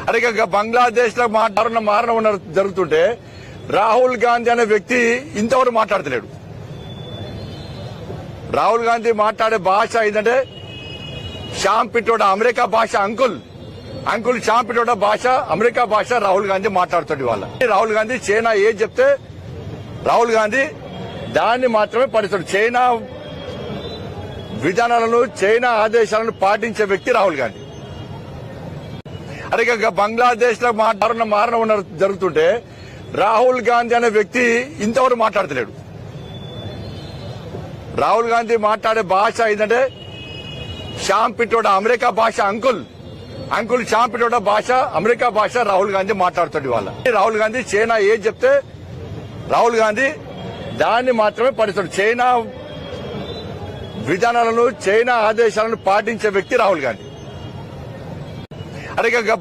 అరే బంగ్లాదేశ్ లో మారణం జరుగుతుంటే రాహుల్ గాంధీ అనే వ్యక్తి ఇంతవరకు మాట్లాడతలేడు. రాహుల్ గాంధీ మాట్లాడే భాష ఏంటంటే శ్యామ్ పిట్రోడా అమెరికా భాష అంకుల్ శ్యామ్ పిట్రోడా భాష అమెరికా భాష రాహుల్ గాంధీ మాట్లాడుతాడు. వాళ్ళ రాహుల్ గాంధీ చైనా ఏది చెప్తే రాహుల్ గాంధీ దాన్ని మాత్రమే పాటిస్తాడు. చైనా విధానాలను చైనా ఆదేశాలను పాటించే వ్యక్తి రాహుల్ గాంధీ. అరే బంగ్లాదేశ్ లో మారణం జరుగుతుంటే రాహుల్ గాంధీ అనే వ్యక్తి ఇంతవరకు మాట్లాడతలేడు. రాహుల్ గాంధీ మాట్లాడే భాష ఏంటంటే శ్యామ్ పిట్రోడా అమెరికా భాష అంకుల్ శ్యామ్ పిట్రోడా భాష అమెరికా భాష రాహుల్ గాంధీ మాట్లాడుతాడు. వాళ్ళ రాహుల్ గాంధీ చైనా ఏది చెప్తే రాహుల్ గాంధీ దాన్ని మాత్రమే పాటిస్తాడు. చైనా విధానాలను చైనా ఆదేశాలను పాటించే వ్యక్తి రాహుల్ గాంధీ. అరే